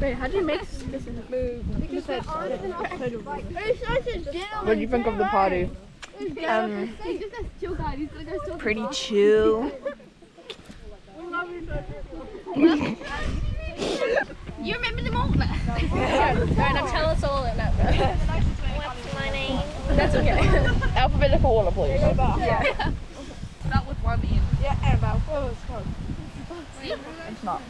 Wait, how do you make this move? What do you think of the party? Pretty chill. You remember them all? Alright, now tell us all in that. What's my name? That's okay. Alphabetical order, please. Yeah. Start with one in. Yeah, Annabelle. Oh, it's close. It's not.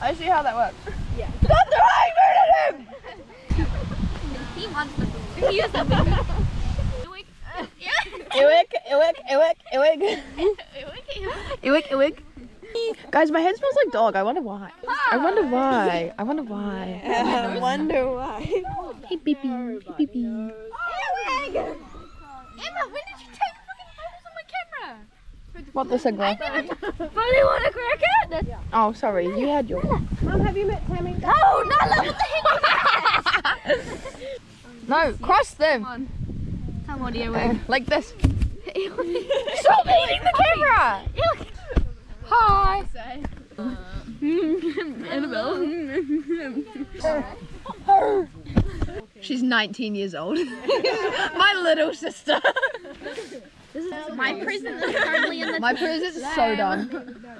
I see how that works. Yeah. That's the right him! He wants the food. He is the food. Iwik. Guys, my head smells like dog. I wonder why. I wonder why. I wonder why. Hey, beepy. Hey, beepy. Emma, when did you take fucking photos on my camera? What, the signal? Fully want a cricket? Oh, sorry. You had yours. Mum, have you met Tammy? No, what the heck? No, cross them. Come on. Come on, dear. Like this. Stop eating the camera! Hi. Annabelle. She's 19 years old. My little sister. My present is currently in the My present's so dumb.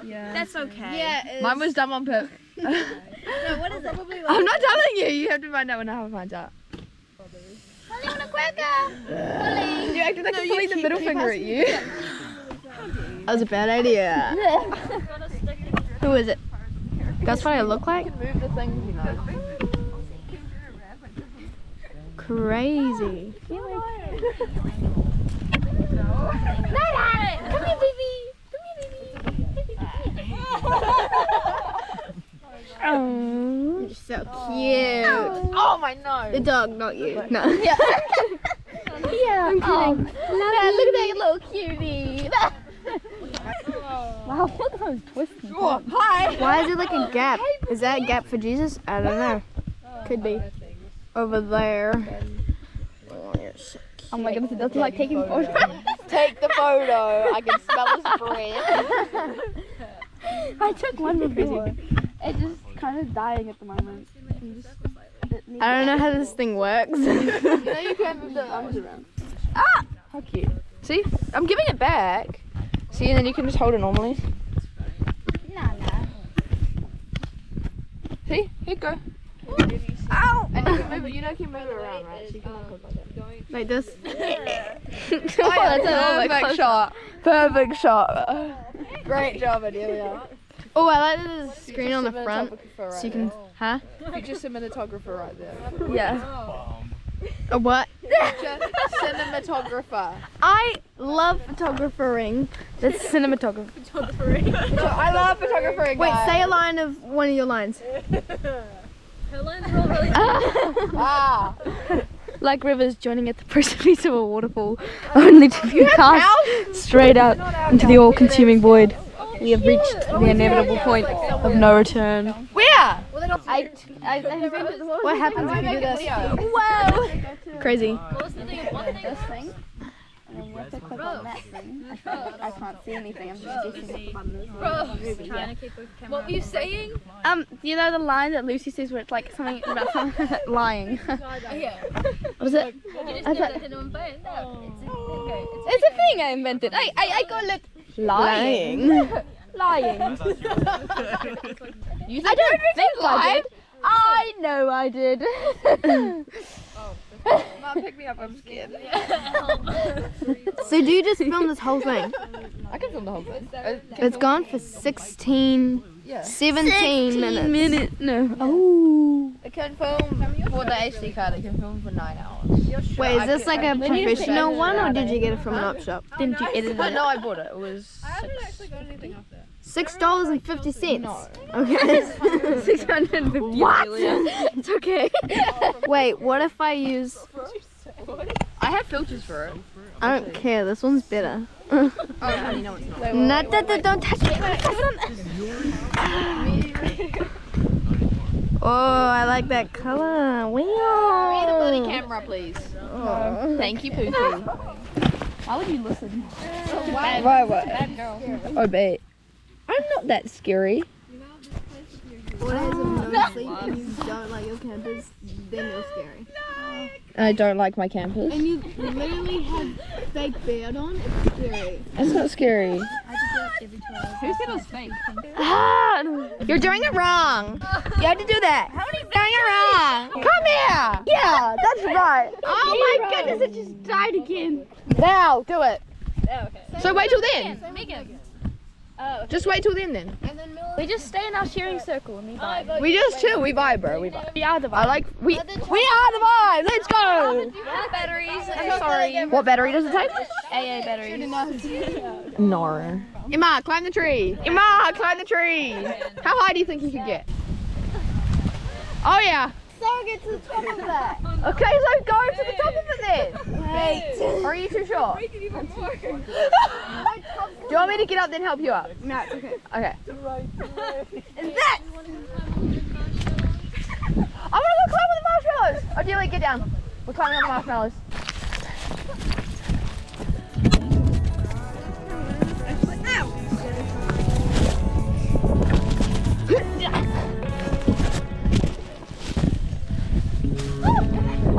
That's okay. Yeah. Mine was dumb on purpose. No, what is it? I'm not telling you. You have to find out when I find out. Fully want a cracker? You acted like I'm pulling the middle finger at you. That was a bad idea. Who is it? That's what I look like? Move the things, you know. Crazy. Come here, baby. Oh, You're so cute. oh my nose. The dog, not you. No. Yeah. Yeah, I'm kidding. Look at that little cutie. Wow, look at those twists. Oh, hi. Why is it like a gap? Is that a gap for Jesus? I don't know. Could be. Over there. Oh my goodness, it doesn't like taking photos. Take the photo. I can smell his breath. I took one before. It's just kind of dying at the moment. I don't know how this thing works. You know you can move the arms around. Ah! How cute. See? I'm giving it back. See, and then you can just hold it normally. See? Here you go. Ow! And you can move it, you know you can move it around, right? So you can hold it like that. Like this. Perfect shot. Perfect shot. Great job, Adelia. Oh, I like the screen on the front. So you can, huh? Future cinematographer right there. Yeah. A what? Future cinematographer. I love photographering. That's cinematography. I love photographering. Wait, guys. say a line of one of your lines. Her lines are all really Ah. Like rivers joining at the precipice of a waterfall, only to be cast straight out into the all-consuming void. We have reached the inevitable point of no return. Where? What happens if you do this? Whoa! Crazy. What's the thing? What thing? And then you have to click on that thing. I can't see anything. I'm just guessing what the button is. What were you saying? You know the line that Lucy says where it's like something about something lying. Yeah. What was it? You just know that hidden on phone. No, It's a thing I invented. I call it lying. Lying. You I don't think I did. I know I did. Mom, pick me up. I'm scared. So do you just film this whole thing? I can film the whole thing. It's gone for 17 Yeah. 17 minutes. No. Oh. It can film for the HD card. It can film for 9 hours. Wait, is this like a professional one or did you get it from an op shop? Didn't you edit No, it? I bought it. It was $6.50. No. Okay. 650. What? It's okay. Wait, what if I use? I have filters for it. I don't care. This one's better. Oh, honey, no, it's not. Not that. Don't touch it. Oh, I like that color. Give me the bloody Wow. camera, please. Oh. Thank you, Pookie. Why would you listen? What? Obey. I'm not that scary. 4 days of no sleep and you don't like your campers, then you're scary. I don't like my campers. And you literally have fake beard on, it's scary. That's not scary. Who said it was fake? Ah, you're doing it wrong. You had to do that. How many doing it wrong? Come here. Yeah, that's right. Oh my goodness, it just died again. Now, do it. okay. So wait till then. Megan. Just wait till then. We just stay in our sharing circle and we vibe. We just chill. We vibe, bro. We vibe. We are the vibe. I like we are the vibe. Let's go. Batteries. I'm sorry. What battery does it take? AA batteries. No. Emma, climb the tree. Emma, climb the tree. How high do you think you could get? Oh yeah. So get to the top of that. Okay, so go to the top of it then. Wait. Or are you too short? Do you want me to get up then help you up? No, it's okay. Okay. And that! I want to go climb on the marshmallows. Oh, Dilly, get down. We're climbing on the marshmallows.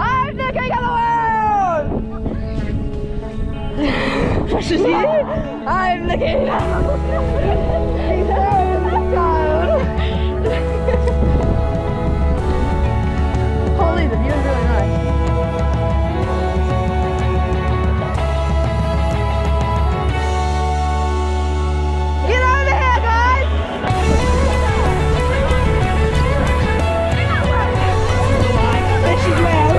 I'm looking at the world! What's this here? I'm looking at the world! Holy, the view is really nice. Get over here, guys! This is well.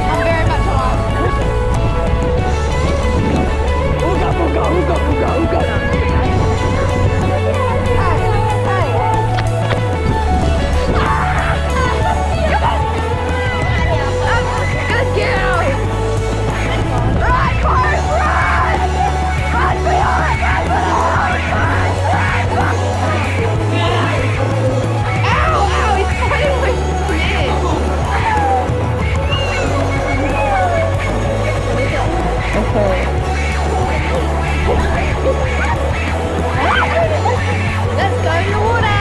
I'm very much alive. Ooga, ooga, ooga, ooga, ooga. Good girl! Run, Forrest, run! Run, sweetheart! Run, run! Ow, ow, he's fighting my Let's go in the water!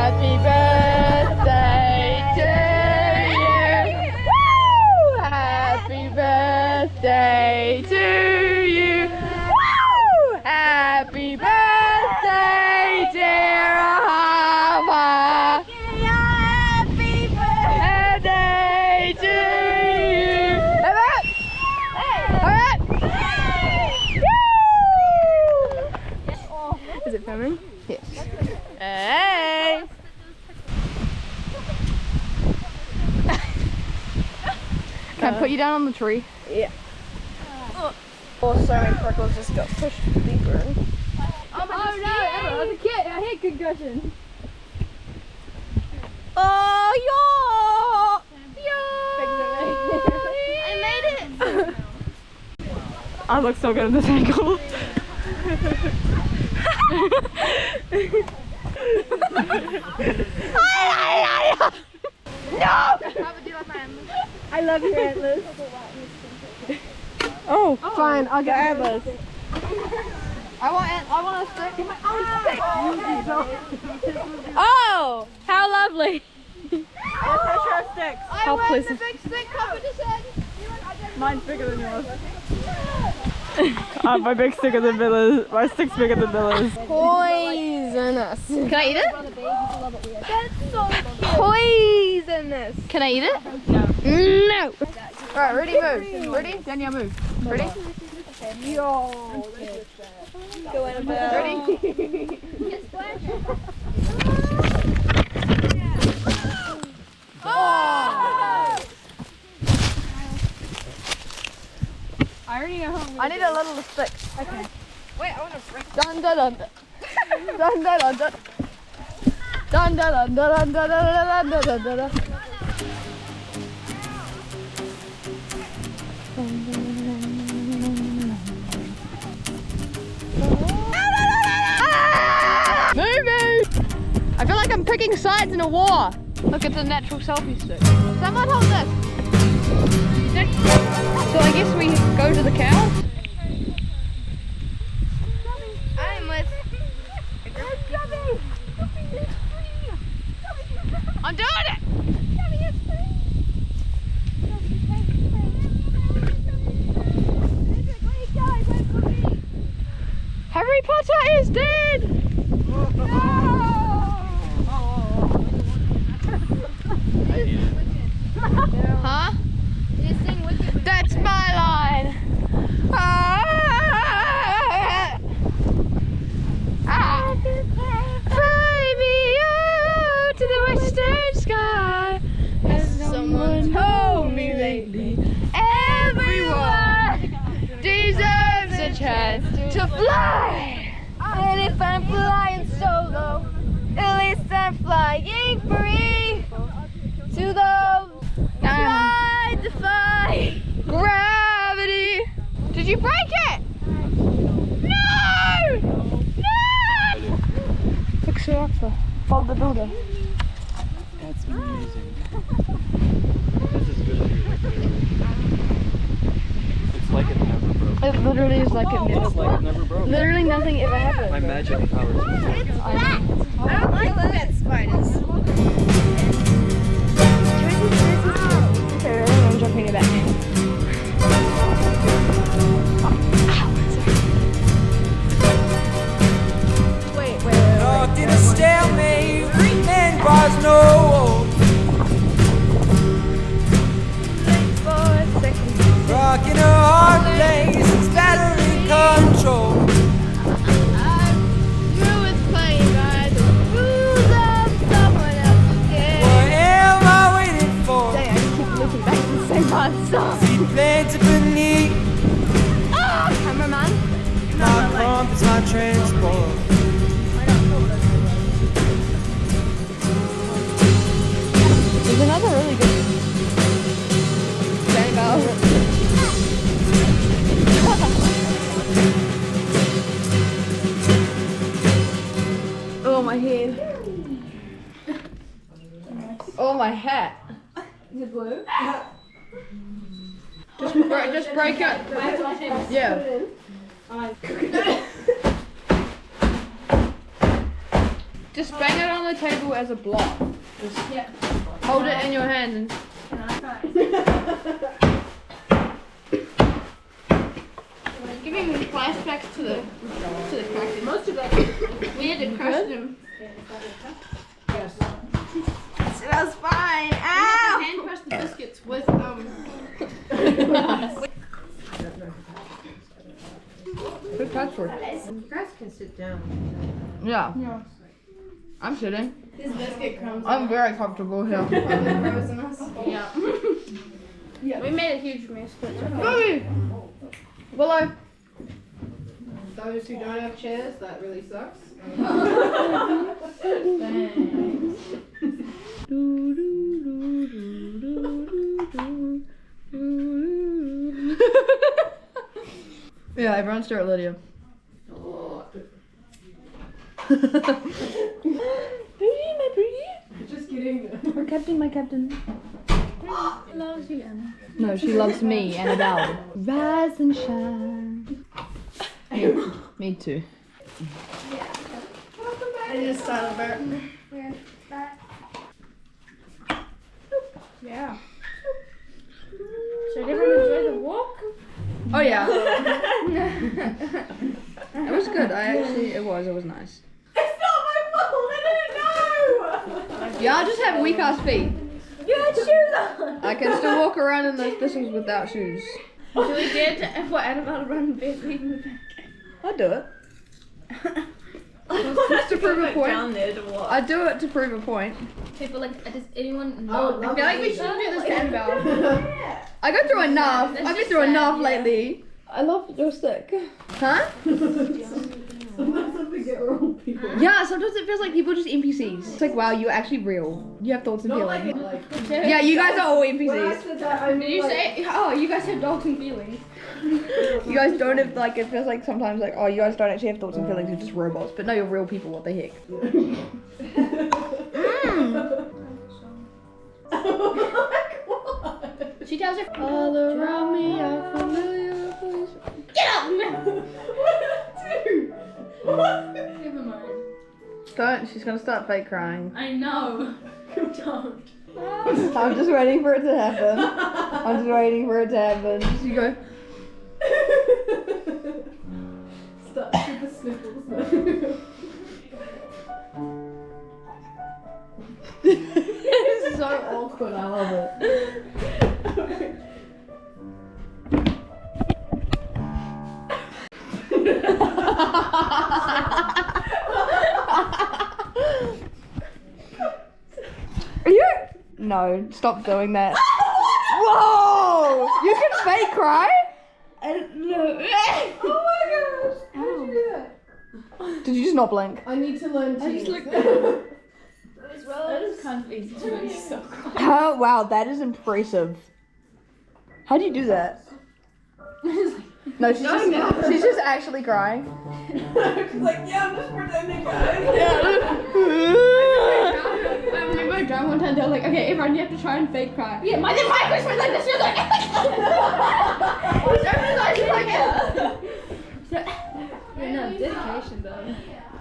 Happy birthday to you! Woo! Happy birthday to you! Woo! Happy birthday, dear Hava! Happy birthday to you! Alright! Is it filming? Yes. Hey! Can I put you down on the tree? Yeah. Oh, so many prickles just got pushed deeper. Oh no, Emma, as a kid, I had concussion. Oh, I made it! I look so good at this angle. No! I love your antlers. Oh, fine, I'll get antlers. I want a stick. Oh, how lovely. I want the big stick covered his head. Mine's bigger than yours. My big sticker than Billa's. My stick's bigger than Billa's. Poisonous. Can I eat it? That's so cute. Poisonous. Can I eat it? No. Alright, ready, move. Ready? Danielle, move. Ready? Yo. Ready? Oh! I already know how I need a little stick. Okay. Wait, I want to break. Dun dun dun. Dun dun dun dun. Dun dun dun dun dun dun dun dun dun dun dun. Moving! I feel like I'm picking sides in a war. Look, it's a natural selfie stick. Someone hold this. So I guess we go to the cows. I'm with. I'm doing it! Harry Potter is dead! Huh? That's my line! Fly me out to the western sky, as someone told me lately. Everyone deserves a chance to fly. And if I'm flying solo, at least I'm flying free to those I defy gravity. Did you break it? No! No! Fix it up for Bob the Builder. That's amazing. This is good. It's like it never broke. It literally is like it It's like it never broke. Literally nothing ever happened. My magic powers. I don't like that spiders. Okay, I'm jumping about now. Locked in a stalemate, and was no rocking a hard place, it's battery control. What am I waiting for? Seed planted beneath my compass, my transport. There's another really good rainbow. Oh, my head. Oh, my hat. Is it blue? Just break it. Yeah. Just bang it on the table as a block. Just hold it in your hand and. Giving me flashbacks to the crackers. Most of that we had to crush them. That was fine. Ow! Hand crush the biscuits with Good touch for it. You guys can sit down. Yeah. I'm sitting. His biscuit crumbs. I'm very comfortable here. Frozen us. Yeah. Yeah. We made a huge mess. Bobby! Willow. Those who don't have chairs, that really sucks. Yeah, everyone stare at Lydia. Just kidding. My captain. Loves you, Anna. No, she loves me, Annabelle. Rise and shine. Me too. I just thought of it. Yeah. Should everyone enjoy the walk? Oh yeah. It was good. It was nice. It's not my fault. I didn't know. Yeah, I just have weak ass feet. You had shoes on. I can still walk around in this was without shoes. Do we dare to for Annabelle to run bed leaving the back? I'd do it. Just to prove a point. Down there to walk. I'd do it to prove a point. People like, does anyone Oh, know? I feel like we shouldn't do this to Annabelle. I go through enough. That's I've been just through sad, enough yeah. lately. I love your stick. Huh? Sometimes something Yeah, sometimes it feels like people are just NPCs. It's like, wow, you're actually real. You have thoughts and feelings. Yeah, you guys are all NPCs. Did you say? Oh, you guys have thoughts and feelings. You guys don't have, like, it feels like sometimes like, oh, you guys don't actually have thoughts and feelings, you're just robots. But no, you're real people, what the heck. She tells her. All around me are familiar places. Get up! Never mind. Don't, she's gonna start fake crying. I know. Don't. I'm just waiting for it to happen. I'm just waiting for it to happen. You go. Start with the sniffles. This is so awkward, I love it. Are you? No, stop doing that. Whoa! You can fake cry? No. Oh my gosh! How did you do that? Did you just not blink? I need to learn to. I just looked at That is kind of easy to make yourself cry. Oh, wow, that is impressive. How do you do that? No, she's just actually crying. She's like, yeah, I'm just pretending, guys. I remember a drama one time. They were like, okay, everyone, you have to try and fake cry. Yeah, my Chris was like this. She was like. No, dedication though.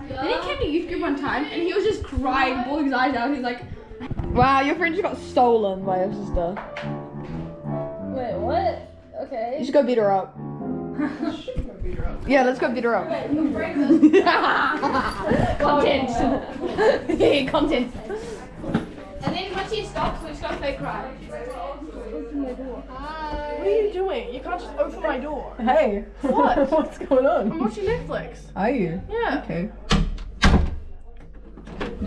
Then he came to youth group one time, and he was just crying, bawling his eyes out. He's like, Wow, your friend just got stolen by your sister. Wait, what? Okay. You should go beat her up. Yeah, let's go beat her up. content. Content. And then once he stops, we just got fake cry. What are you doing? You can't just open my door. Hey. What? What's going on? I'm watching Netflix. Are you? Yeah. Okay.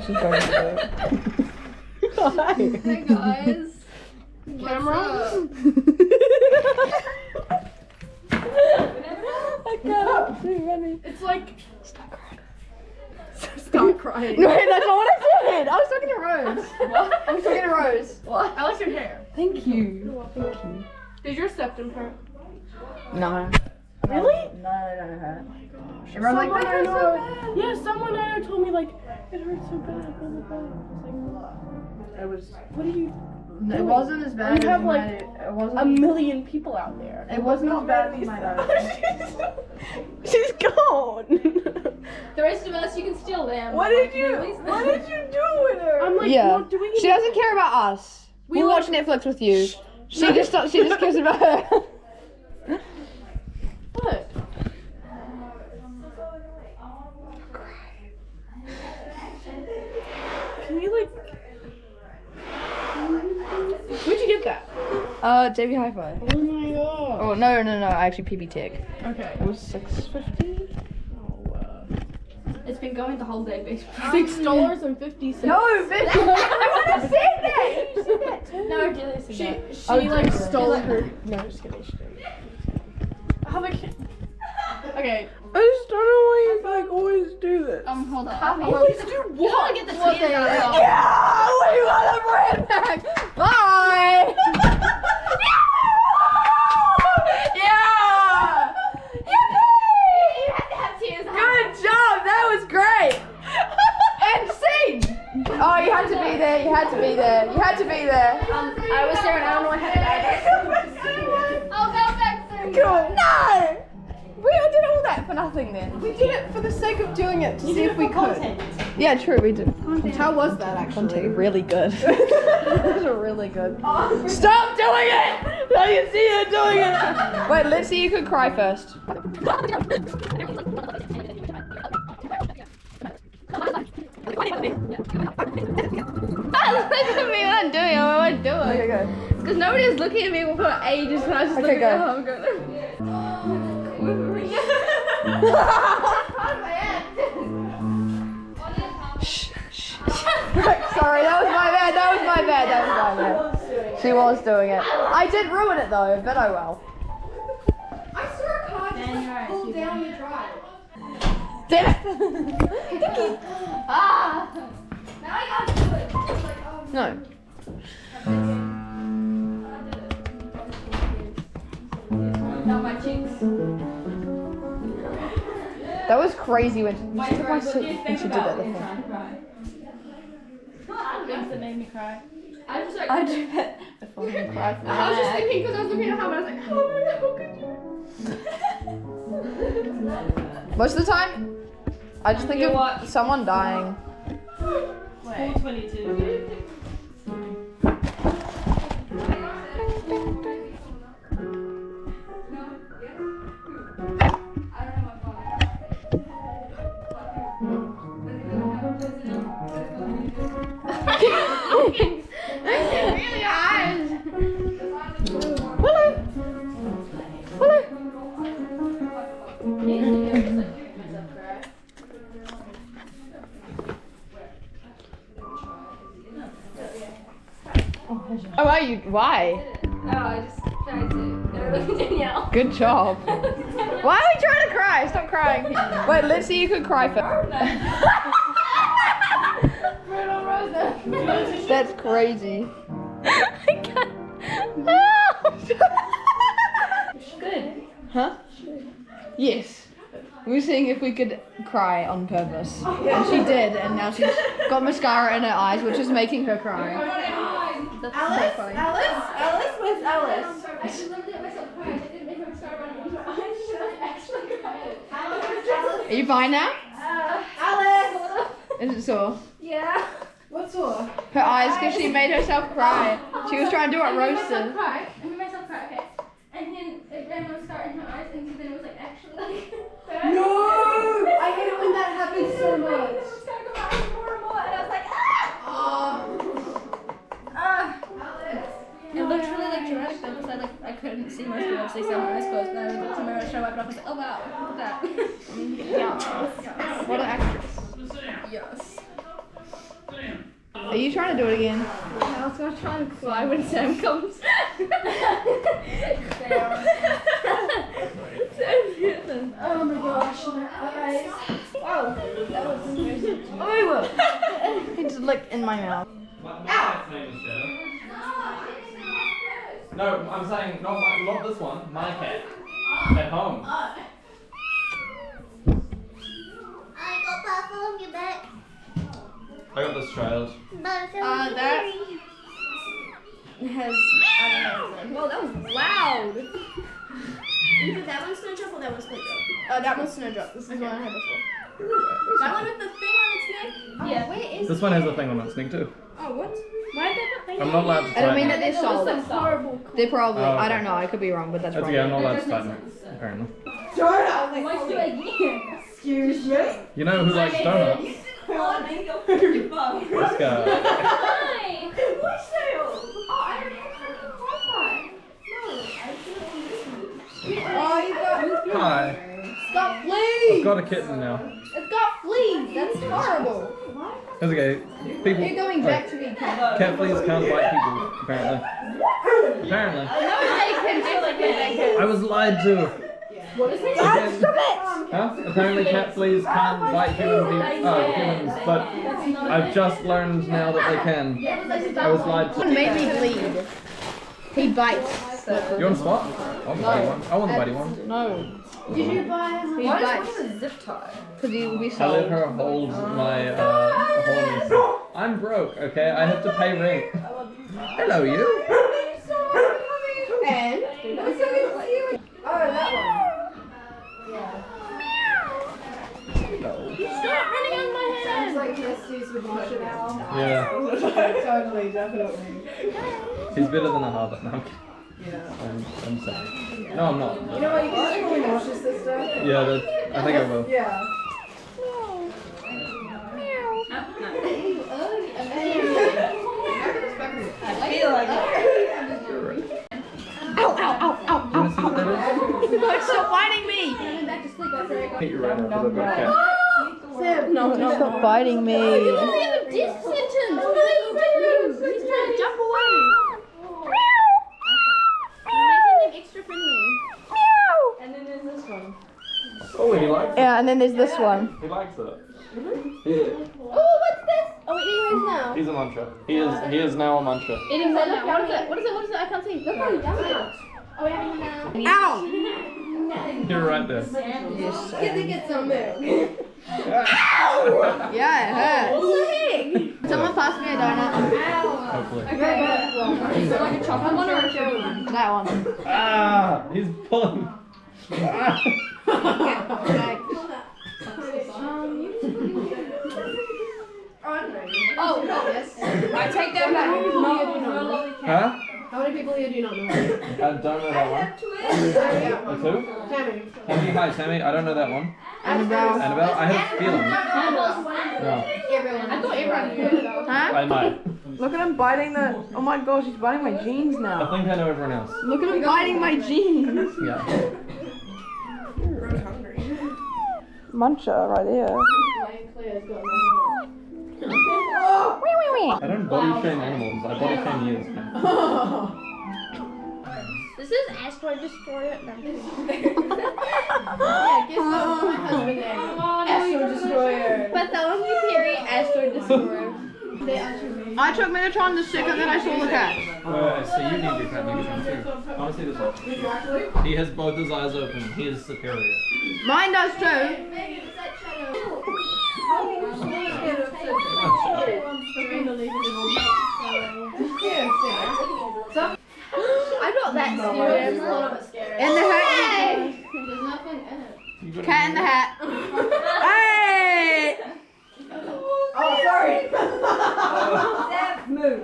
She's going to do it. Hi. Hey guys. Camera? I can't. Too funny. It's like. Stop crying. Stop crying. No, that's not what I said. I was talking to Rose. What? I was talking to Rose. What? I like your hair. Thank you. Thank you. Did your septum hurt? No. Really? No, I don't hurt. Everyone's like, Someone that I hurts so know- bad. Yeah, someone I know told me like, it hurts so bad, blah blah blah. I was like, what are you? It wasn't as bad. You as have, like, it wasn't. A million people out there. It wasn't as bad as my dad. She's gone. The rest of us, you can steal them. What did you do with her? I'm like, Yeah. not doing She doesn't care about us. We'll watch Netflix with you. She just cares about her. What? Can you like? Where'd you get that? JV Hi-Fi. Oh my god. Oh no, actually PB Tech. Okay. It was $6.50. It's been going the whole day, basically. $6.50. No, bitch. I would have said that. You said that too. No, Julie said that. She like stole her. No, just kidding. She didn't. How like? Okay. I just don't know why you like always do this. Hold on. Always do You what? gotta get the tears out. Yeah, we got a brand back. Bye. Yeah. You have to have tears out. Good job. That was great. And scene. Oh, you had to be there. You had to be there. You had to be there. I was there and I don't know what happened. I'll go back soon. Cool. No. We did all that for nothing then. We did it for the sake of doing it to see if we could. Yeah, true. We did. How was that actually? Really good. It was really good. Stop doing it! I can see you doing it. Wait, let's see you could cry first. Look at me when I'm doing it. I won't do it. Okay, go. Because nobody was looking at me for ages and I was just Okay, looking go. at how I'm going. Sorry, that was my bad. That was my bad. She was doing it. I did ruin it though, but oh well. I saw a car just pull down the drive. No. That was crazy when she took my seat and she did that thing. That made me cry. I do that before I cry. I was just thinking because I was looking at how I was like, oh my god, how could you? Most of the time, I just think of someone dying. 4:22. Really hard. Oh, are you? Why? Oh, I just tried to. Look at Danielle. Good job. Why are we trying to cry? Stop crying. Wait, let's see you could cry first. That's crazy. I can't. Good. Huh? Yes. We were seeing if we could cry on purpose. And she did, and now she's got mascara in her eyes, which is making her cry. That's Alice? so funny. Alice? Alice? Where's Alice? I just looked at myself crying. I didn't make my scar run into my eyes. I actually cried. Are you fine now? Alice! Is it sore? Yeah. What's all? Her eyes, because she made herself cry. She was trying to do what Rose did. I made myself cry, okay? And then it ran my scar in her eyes, and then it was like actually like. No! I hate it when that happens so much. It was gonna go out more and more, and I was like, it looked really like dramatic though, because I couldn't see most of it, obviously, so my eyes closed, and I looked at the mirror, show up, and I was like, oh wow, look at that. What an actress. Yes. Are you trying to do it again? I was gonna try and cry when Sam comes. Oh my gosh, my eyes. Wow, that was amazing. It's like in my mouth. No, I'm saying not this one. My cat at home. I got purple on your back. I got this child. That Has, I don't know. Whoa, that was loud. Either that one's Snowdrop or that one's Snowdrop. That one's Snowdrop. This is one I had before. That one with the thing on its neck? Yeah. Where is This one has a thing on its neck too. Oh, what? Why did that thing? I'm not allowed to I don't tighten mean it. that they're sold. horrible. They're probably, Oh, okay. I don't know, I could be wrong, but that's That's probably. okay, I'm not allowed to tighten it, apparently. Let's do it again. Excuse me? You know who likes donuts? This guy. Hi. It's got fleas! I've got a kitten now. It's got fleas! That's horrible. That's okay. People. You're going back to me, Kat. Cat fleas can't bite people, apparently. Apparently. I was lied to. What is it? Huh? Apparently cat fleas can't bite humans, but I've just learned now that they can. I was lied Someone to. made me bleed. He bites. You want a spot? I want the buddy one. I want the buddy one. No. Did you buy He bites. Zip tie. Because he will be I let sold. her hold my horn. I'm broke, okay? I have to pay rent. Hello, you. And? Oh, that one. Stop running on my head. Sounds like Misty's would wash it out. Yeah, Totally, definitely. he's better than a Harvard. No, I'm kidding. I'm sorry. No, I'm not. You know what, you can just really wash your sister. Yeah, I think I will. Yeah. I feel like it. Do you want to see what that is? No, stop biting me! Hit you right now because I've got a cat. Stop biting me. Death sentence. What are you doing? He's trying to jump away. You're making them extra friendly. And then there's this one. Oh, he likes it. Yeah, and then there's this one. He likes it. Oh, what's this? Oh, wait, eating now. He's a muncher. He is now a muncher. Eating that now. What is it? What is it? What is it? I can't see. Look how yummy it is. Oh, we haven't eaten now. Ow! You're right there. Get some milk. Yeah, it hurts. Someone pass me a donut. Hopefully. Is it like a chocolate one or a cherry one? That one. Ah, he's pulling. Ah. Oh, yes. I take that back. Huh? How many people here do you not know? I don't know that one. A two? Tammy, hi Tammy. I don't know that one. Annabelle. Annabelle, I have a feeling. No. I thought everyone knew it though. Huh? I might. Look at him biting the. Oh my gosh, he's biting my jeans I now. think I know everyone else. Look at him biting my jeans. Yeah. Muncher right there. I don't body shame animals. I body shame you. This is Asteroid Destroyer. No. Yeah, guess what my husband name? Asteroid Destroyer. But the only theory, Asteroid Destroyer. I took Megatron the second that I saw the cat. So you need your cat Megatron too. I want to see this one. He has both his eyes open. He is superior. Mine does too. I'm not that scary. I'm a little bit scary. In the hat. There's nothing in it. Cat in the hat. Hey! Oh, sorry. Move.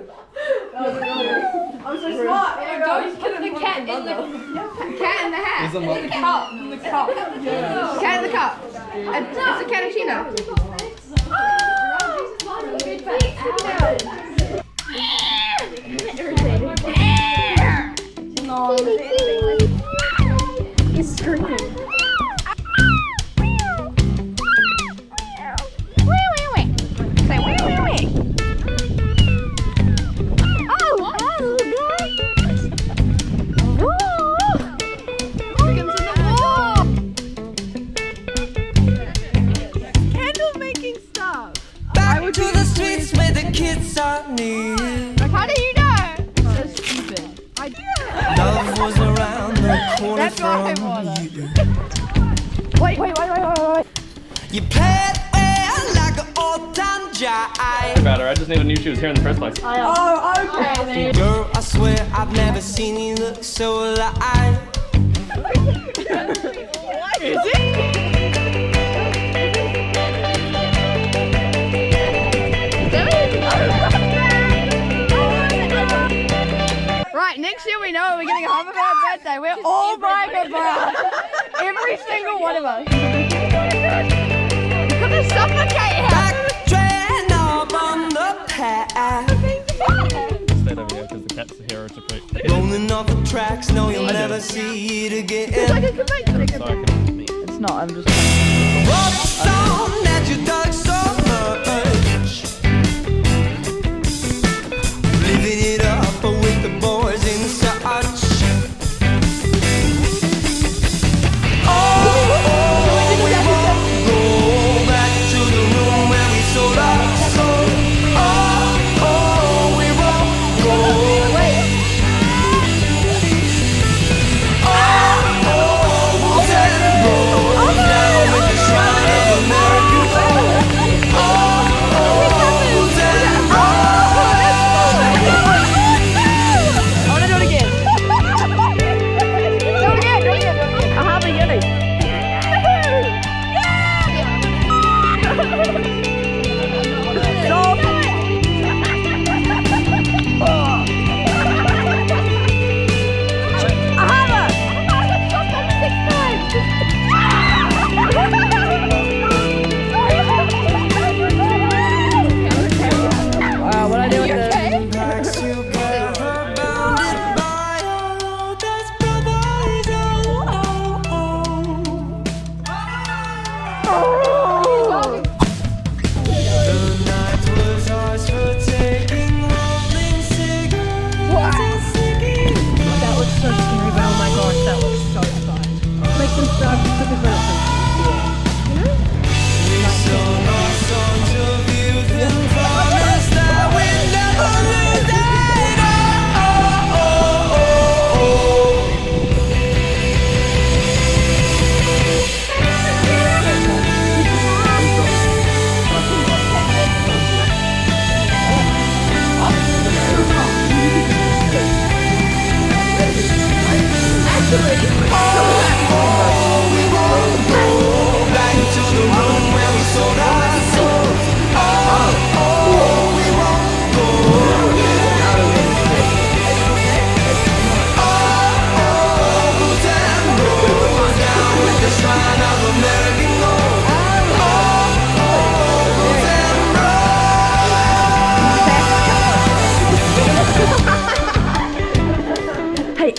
I'm so smart. Don't put the cat in the Cat in the hat. He's a monkey. cup. The cup. Cat in the cup. It's a cappuccino. He's screaming. Back to the streets where the kids are near. How do you know? So stupid. Love was around the corner That's why I from bought you. Wait. You played well like an old-time jive. Better. I just knew you she was here in the first place. Oh, okay. Girl, I swear I've never seen you look so alive. Is it? Right, next year we know we're getting a home of our birthday. We're all buying a bra. Every single one of us. We're gonna suffocate her. Backtrain up on the path. Stayed over here because the cat's the hero to pick. Rolling off the tracks, no, you'll never see it again. It's like a convention. So I can meet. It's not, I'm just. Wrote a song that you dug so much. Living it up with the boys in such. Oh, we won't go back to the room where we sold our soul. Oh, we won't go. Oh, we'll set the road down with the shrine of a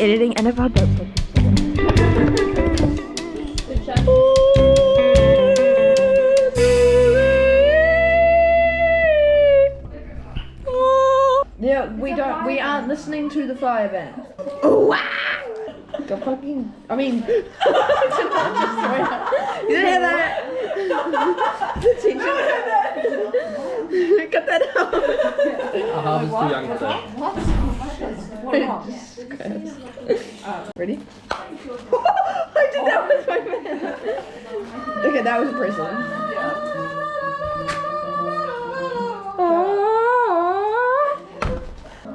editing, and if I don't take Yeah, we aren't listening to the fire band. Oh wow! The fucking, I mean, you didn't hear that? The teacher. Cut that out. Harvey's too young for that. Ready? I did that with my man. Okay, that was impressive. I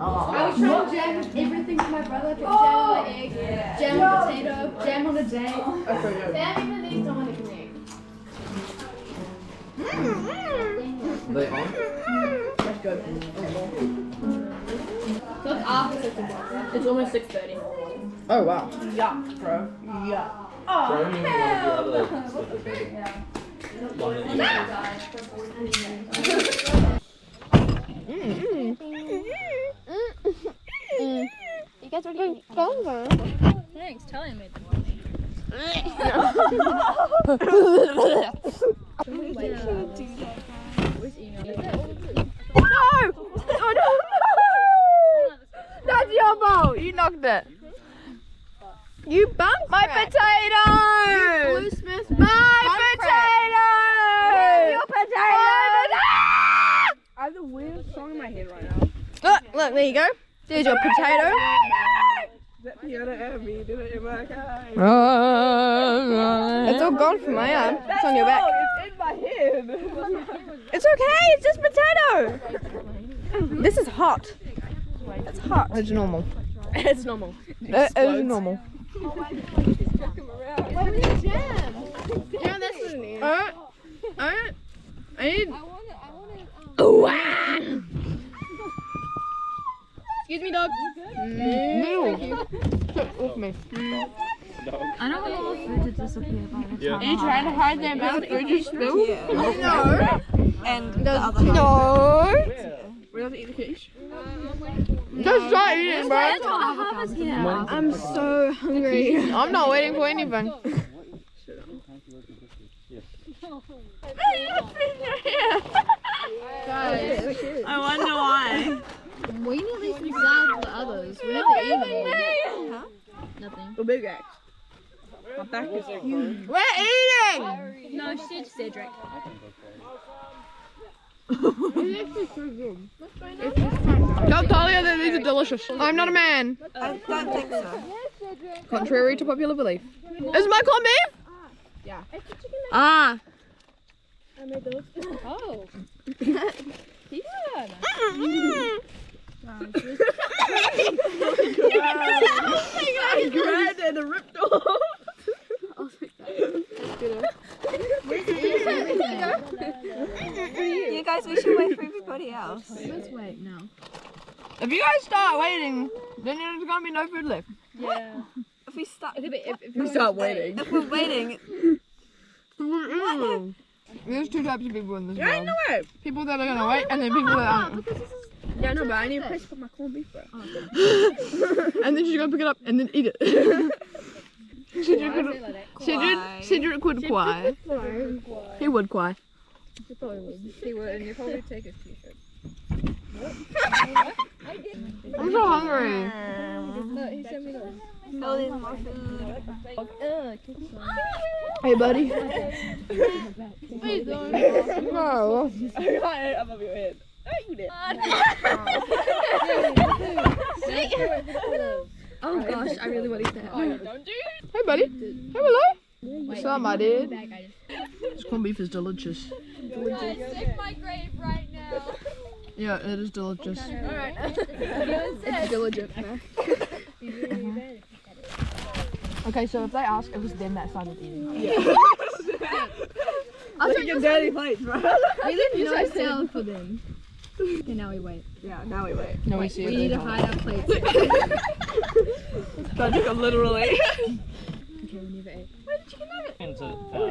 was trying to jam everything for my brother. I put jam on my egg, jam on a potato, jam on a day. Jam even these don't want to connect. They on? Let's go. So it's after 6 o'clock. It's almost 6:30. Oh wow. Yeah, bro. Yeah. So only one of the other slippers maybe. One that You guys are getting Thanks, tell him it. That's your fault. You knocked it. You bumped my potato. Blue Smith. My potato. Your potato. I have the weirdest song in my head right now. Look, there you go. There's your potato. It's all gone from my arm. It's on your back. It's in my head. It's okay. It's just potato. This is hot. It's hot. It's normal. It's normal. It is normal. Yeah, that's what it is. I need. Excuse me, dog. No. Sit with me. I don't want all the food to disappear by the time. Are you trying to hide the amount of food you spilled? No. And No. We have to eat the quiche. Just try eating, bro. I'm so hungry. I'm not waiting for anything. Guys, I wonder why. we need these salad for the others. We never eat them. Nothing. The big axe. My back is huge. We're eating! No, she said Cedric. Tell Talia that these are delicious. I'm not a man. I don't think so. Contrary to popular belief. Is my corned beef? Yeah. Ah. Oh. I grabbed it and ripped off. You guys, we should wait for everybody else. Let's wait now. If you guys start waiting, then there's gonna be no food left. Yeah. If we start, If we start waiting. if we're waiting, There's two types of people in this There ain't world. no way. People that are gonna wait and then people that aren't. Yeah, no, but I need a place for my corned beef, bro. And then she's gonna pick it up and then eat it. Cedric would cry. He would cry. He would, and you probably take his t-shirt. I'm so hungry. No, he sent me those. oh, there's more food. Hey, buddy. Please don't. No. I got it above your head. Eat it. Oh gosh, I really want to eat that. Hey, buddy. Hey, hello. What's up, my dude? This corned beef is delicious. Take my grave right now. Yeah, it is delicious. It's diligent. Okay, so if they ask, it was them that started eating. Look at your dirty plates, bro. We didn't no salad for them. Okay, now we wait. Yeah, now we wait. No, we see We it. need to hide our plates. That took literally. Okay, we never ate. It's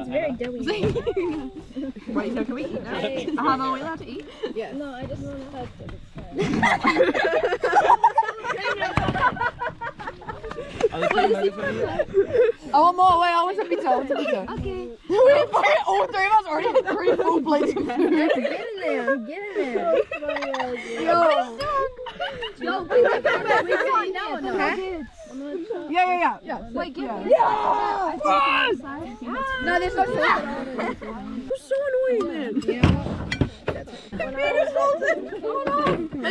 very doughy. Wait, so can we eat now? Are we allowed to eat? No, I just want to have I want more. Wait, I want some pizza. Okay. All three of us already have 3 full plates of food. Get in there. Yo, we can now or no? Yeah. Wait, get in. Yeah! No, there's no sauce. You're so annoying, man. We're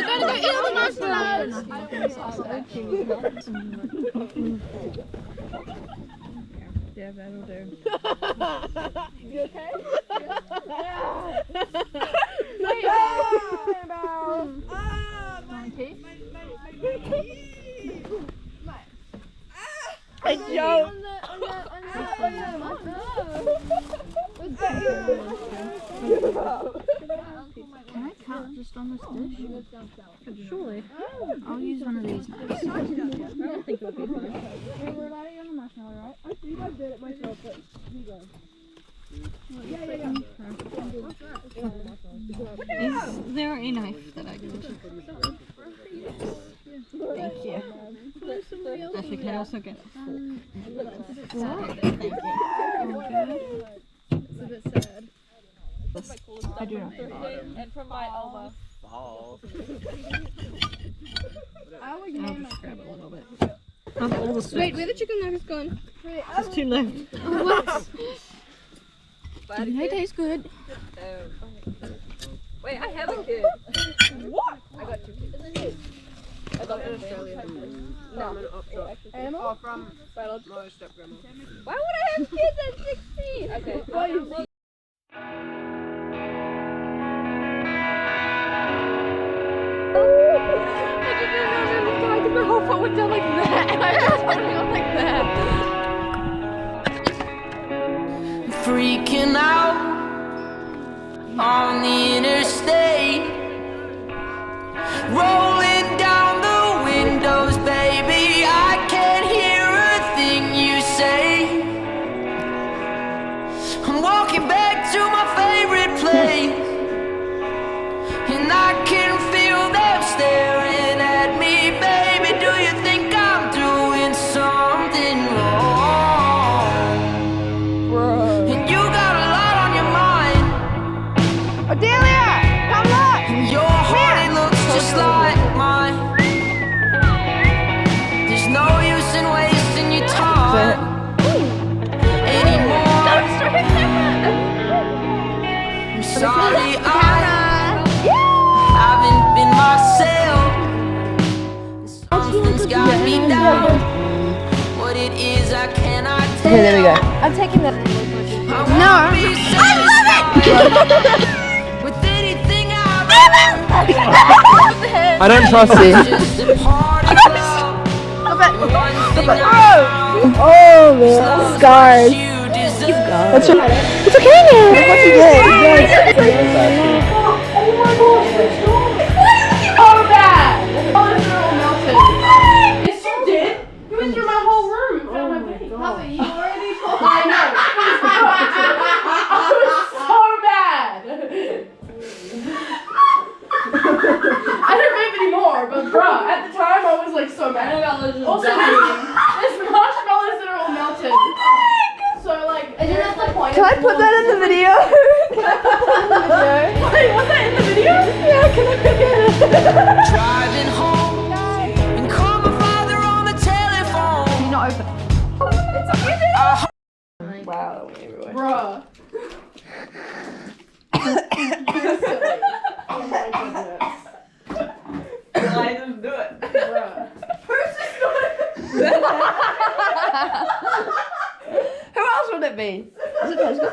gonna go eat all the marshmallows. Yeah, that'll do. You okay? Hey, Joe. Can I cut just on this dish? Surely. I'll use one of these knives. We were relying on the marshmallow, right? I think I did it myself, but you go. Yeah. Is there a knife that I could? Thank you. Actually, can I also get a fork? Thank you. It's a bit sad. I do not. And from my elbow. I'll just grab a little bit. Of all the Wait, where the chicken nuggets gone? There's 2 left. They taste good. Wait, I have a kid. What? I got 2 kids. I got an Australian. No. Animal? From biological step-grandma. Why would I have kids at 16? Okay. My whole foot went down like that, and I was holding on like that. Freaking out on the interstate, rolling down the windows, baby. I can't hear a thing you say. I'm walking back to my favorite place, and I can feel them staring at me, baby. Do you think I'm doing something wrong? And you got a lot on your mind. Adelia, come look. Your heart, it looks just like mine. There's no use in wasting your time anymore. I'm sorry, I haven't been myself. Something's got me down. What it is, I cannot tell. Okay, there we go. I'm taking the. I love it. With anything I don't trust you. just a part of love. One thing I know, Oh man, scars. you deserve. It's okay now. What's it good? Oh, bad! Oh, this is all melted. Yes, you did. You went through my whole room. Oh my god. Papa, you already told I know. I was so bad. I didn't vape anymore, but bruh, at the time I was like so mad. Also, there's marshmallows that are all melted. So like, isn't that the point? Can I put that in the video? Can I put that in the video? Wait, was that in the video? Yeah, can I put that in? Driving home and call my father on the telephone. Can you not open it? Wow, that went everywhere. Bruh. You're silly. Oh my goodness. I just do it. Bruh. Who's just doing it? Who else would it be? Is it Tesco?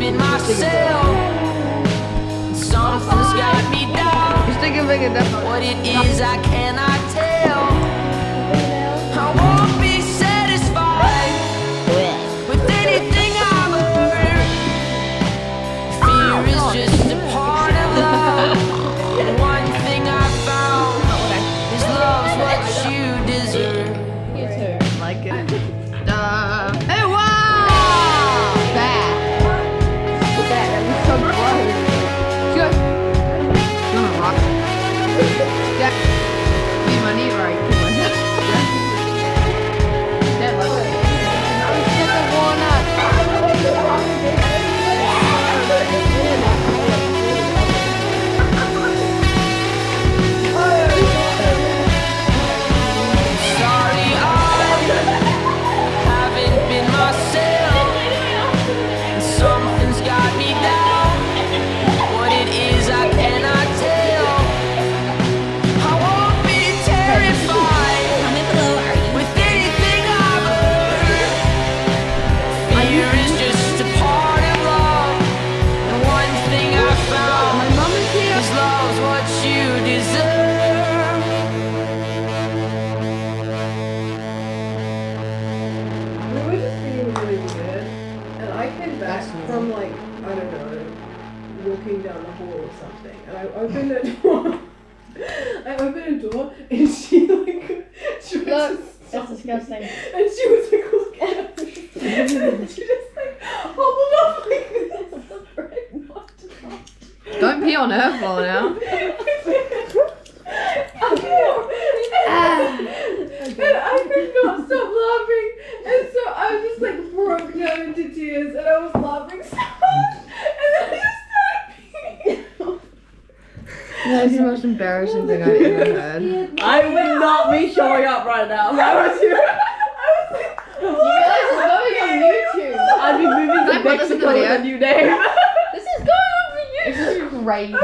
been myself. Something's got me down. What it is I cannot tell. I won't be satisfied with anything I've earned. Fear is just a part of love. And one thing I found is love's what you deserve. Hey, wow! Bad. Bad. That was so gross. Good. You wanna rock? Yeah. Need money or I keep one? That looks good. I'm sick of walnuts. Sorry, I haven't been myself. Something's got me down. What it is I cannot tell. I won't be terrified with anything I've earned. Fear is just a part of love. And one thing I found is love's what you deserve. We were just being really weird, and I came back from like, I don't know, walking down the hall or something, and I opened a door. I opened a door, and she like, she was just That's disgusting. and she was like looking at me. And then she just like hobbled off like this. Don't pee on her floor now. And I could not stop laughing, and so I just like broke down into tears, and I was laughing so much, and then I just started peeing. That is the most embarrassing thing I've ever heard. I would not be showing up right now. I was like, I'd be moving to Mexico with a new name. This is crazy.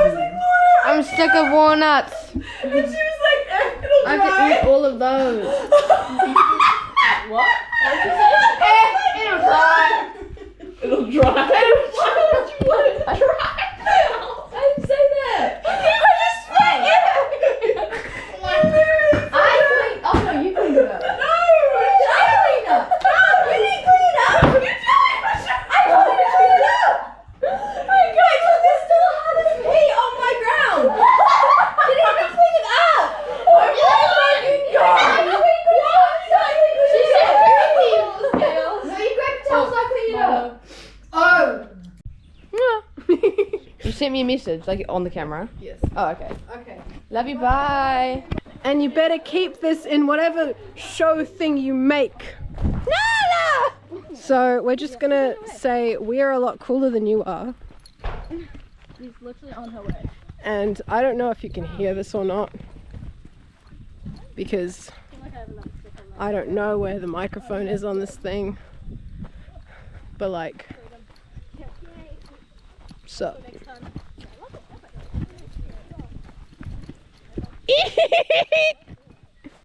I'm sick of walnuts. and she was like, it'll I have to dry. eat all of those. What? It'll dry. It'll dry. I didn't say that. I just said Oh no, you cleaned it up. no. I cleaned up. No, you didn't clean it up. You tell me what I told you to clean it up. Oh guys, There's still a hard as pee on my ground. You didn't even clean it up. oh my fucking god. She said pee. No, you grab the towel so I clean it up. Oh. You sent me a message, like on the camera. Yes. Oh, okay. Okay. Love you, bye. And you better keep this in whatever show thing you make. So we're just gonna say we're a lot cooler than you are. She's literally on her way. And I don't know if you can hear this or not, because I don't know where the microphone is on this thing. But like, so.